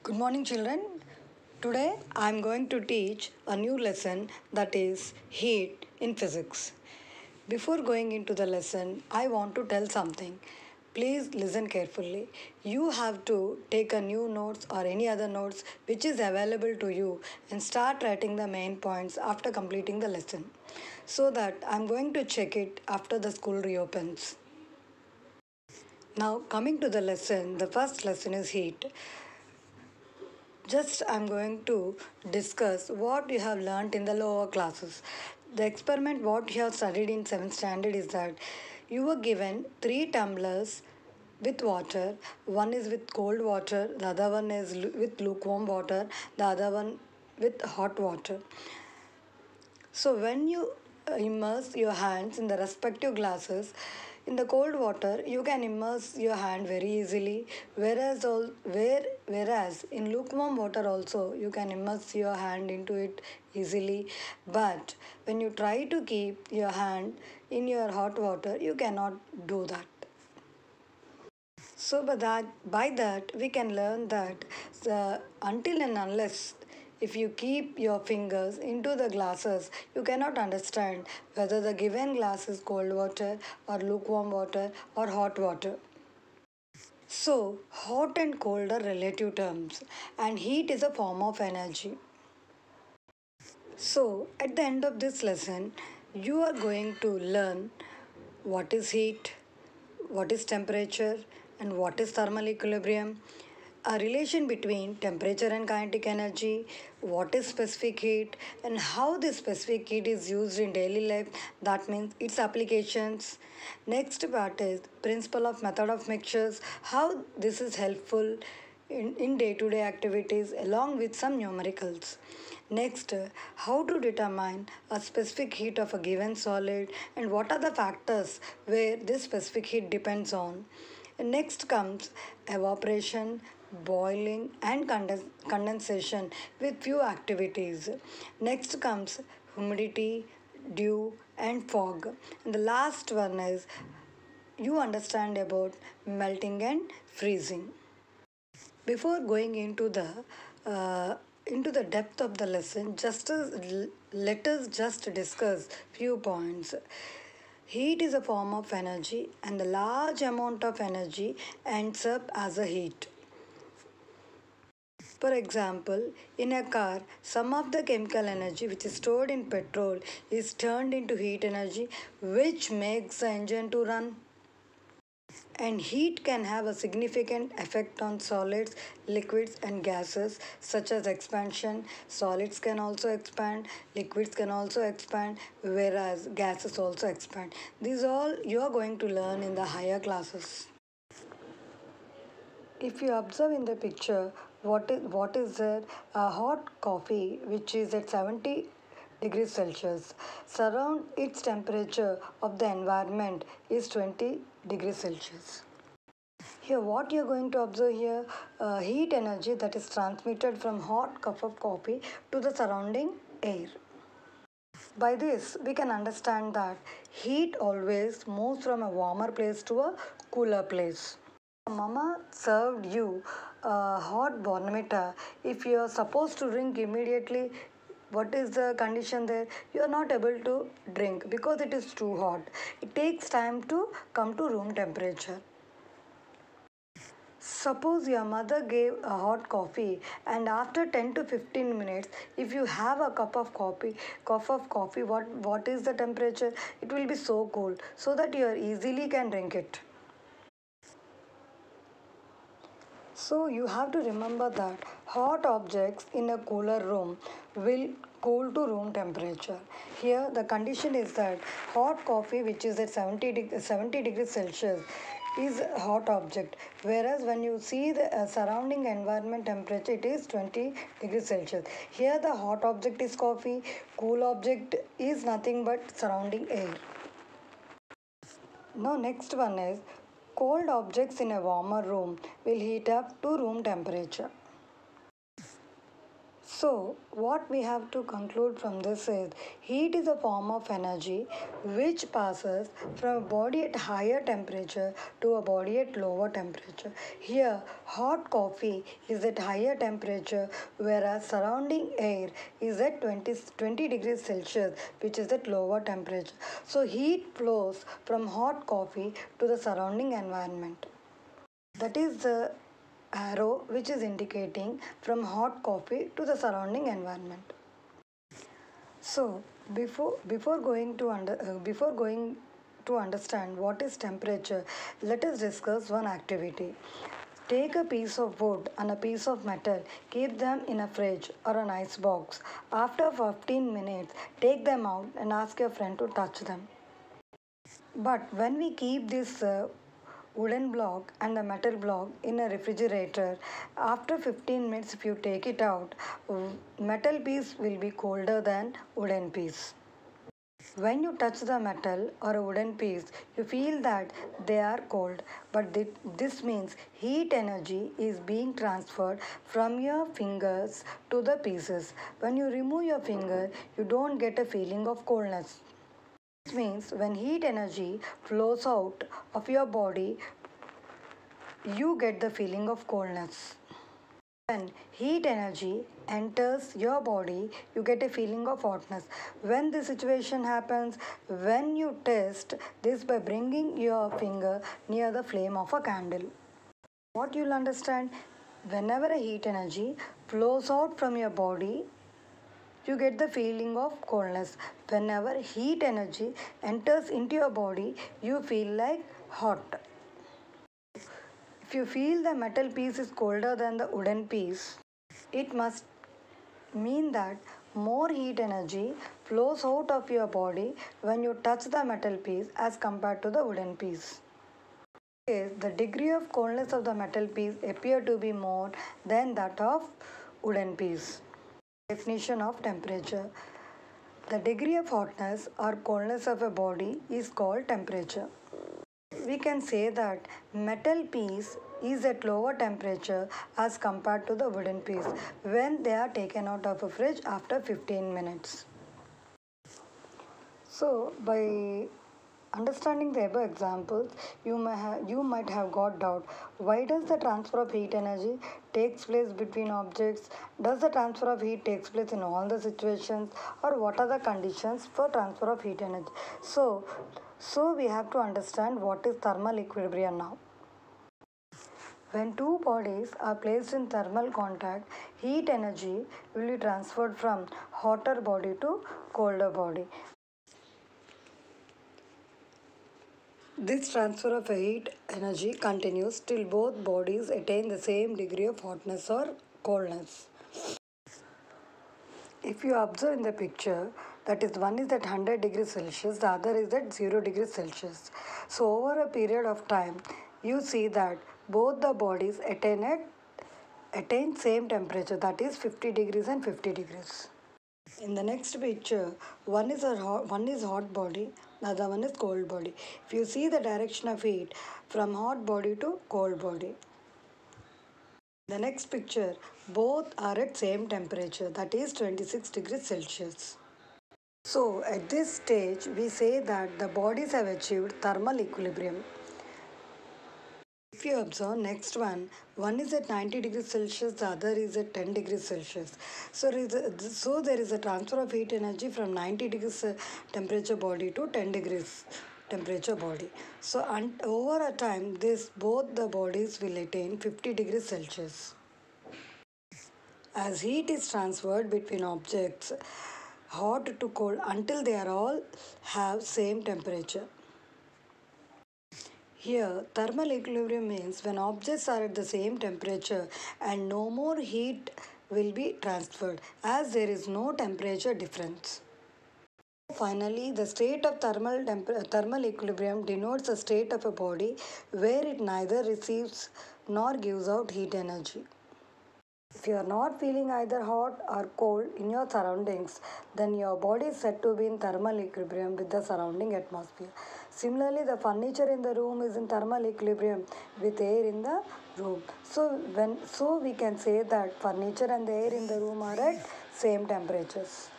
Good morning, children. Today I am going to teach a new lesson that is heat in physics. Before going into the lesson, I want to tell something. Please listen carefully. You have to take a new notes or any other notes which is available to you and start writing the main points after completing the lesson. So that I am going to check it after the school reopens. Now, coming to the lesson, the first lesson is heat. Just I'm going to discuss what you have learnt in the lower classes. The experiment what you have studied in 7th standard is that you were given 3 tumblers with water. One is with cold water, the other one is with lukewarm water, the other one with hot water. So when you immerse your hands in the respective glasses, in the cold water you can immerse your hand very easily, whereas in lukewarm water also you can immerse your hand into it easily. But when you try to keep your hand in your hot water, you cannot do that. So by that we can learn that until and unless if you keep your fingers into the glasses, you cannot understand whether the given glass is cold water or lukewarm water or hot water. So hot and cold are relative terms and heat is a form of energy. So at the end of this lesson, you are going to learn what is heat, what is temperature, and what is thermal equilibrium, a relation between temperature and kinetic energy, what is specific heat, and how this specific heat is used in daily life, that means its applications. Next part is principle of method of mixtures, how this is helpful in day-to-day activities along with some numericals. Next, how to determine a specific heat of a given solid and what are the factors where this specific heat depends on. And next comes evaporation, boiling and condensation with few activities. Next comes humidity, dew and fog. And the last one is you understand about melting and freezing. Before going into the depth of the lesson, let us just discuss few points. Heat is a form of energy, and the large amount of energy ends up as a heat. For example, in a car, some of the chemical energy which is stored in petrol is turned into heat energy, which makes the engine to run. And heat can have a significant effect on solids, liquids, and gases, such as expansion. Solids can also expand, liquids can also expand, whereas gases also expand. These all you are going to learn in the higher classes. If you observe in the picture, what is there? A hot coffee which is at 70 degrees Celsius. Surround its temperature of the environment is 20 degrees Celsius. Here, what you're going to observe here, heat energy that is transmitted from hot cup of coffee to the surrounding air. By this, we can understand that heat always moves from a warmer place to a cooler place. Mama served you a hot Bonvita. If you are supposed to drink immediately, what is the condition there? You are not able to drink because it is too hot. It takes time to come to room temperature. Suppose your mother gave a hot coffee and after 10 to 15 minutes, if you have a cup of coffee, what is the temperature? It will be so cold so that you easily can drink it. So you have to remember that hot objects in a cooler room will cool to room temperature. Here the condition is that hot coffee which is at 70 degrees Celsius is a hot object, whereas when you see the surrounding environment temperature it is 20 degrees Celsius. Here the hot object is coffee, cool object is nothing but surrounding air. Now next one is cold objects in a warmer room will heat up to room temperature. So, what we have to conclude from this is heat is a form of energy which passes from a body at higher temperature to a body at lower temperature. Here, hot coffee is at higher temperature, whereas surrounding air is at 20 degrees Celsius, which is at lower temperature. So, heat flows from hot coffee to the surrounding environment. That is the arrow which is indicating from hot coffee to the surrounding environment. So before going to understand what is temperature, let us discuss one activity. Take a piece of wood and a piece of metal, keep them in a fridge or an ice box. After 15 minutes, take them out and ask your friend to touch them. But when we keep this wooden block and the metal block in a refrigerator, after 15 minutes if you take it out, metal piece will be colder than wooden piece. When you touch the metal or a wooden piece, you feel that they are cold, but this means heat energy is being transferred from your fingers to the pieces. When you remove your finger, you don't get a feeling of coldness. This means when heat energy flows out of your body, you get the feeling of coldness. When heat energy enters your body, you get a feeling of hotness. When this situation happens, when you test this by bringing your finger near the flame of a candle. What you'll understand, whenever a heat energy flows out from your body, you get the feeling of coldness. Whenever heat energy enters into your body, you feel like hot. If you feel the metal piece is colder than the wooden piece, it must mean that more heat energy flows out of your body when you touch the metal piece as compared to the wooden piece. The degree of coldness of the metal piece appear to be more than that of wooden piece. Definition of temperature. The degree of hotness or coldness of a body is called temperature. We can say that metal piece is at lower temperature as compared to the wooden piece when they are taken out of a fridge after 15 minutes. So, by understanding the above examples, you might have got doubt. Why does the transfer of heat energy takes place between objects? Does the transfer of heat takes place in all the situations, or what are the conditions for transfer of heat energy? So we have to understand what is thermal equilibrium now. When two bodies are placed in thermal contact, heat energy will be transferred from hotter body to colder body. This transfer of heat energy continues till both bodies attain the same degree of hotness or coldness. If you observe in the picture, that is one is at 100 degrees Celsius, the other is at 0 degrees Celsius. So over a period of time, you see that both the bodies attain same temperature, that is 50 degrees and 50 degrees. In the next picture, one is hot body, the other one is cold body. If you see the direction of heat from hot body to cold body. The next picture, both are at same temperature, that is 26 degrees Celsius. So at this stage, we say that the bodies have achieved thermal equilibrium. If you observe next one is at 90 degrees Celsius, the other is at 10 degrees Celsius. So there is a transfer of heat energy from 90 degrees temperature body to 10 degrees temperature body. So over a time, both the bodies will attain 50 degrees Celsius. As heat is transferred between objects, hot to cold, until they are all have same temperature. Here, thermal equilibrium means when objects are at the same temperature and no more heat will be transferred as there is no temperature difference. Finally, the state of thermal equilibrium denotes a state of a body where it neither receives nor gives out heat energy. If you are not feeling either hot or cold in your surroundings, then your body is said to be in thermal equilibrium with the surrounding atmosphere. Similarly, the furniture in the room is in thermal equilibrium with air in the room. So we can say that furniture and the air in the room are at same temperatures.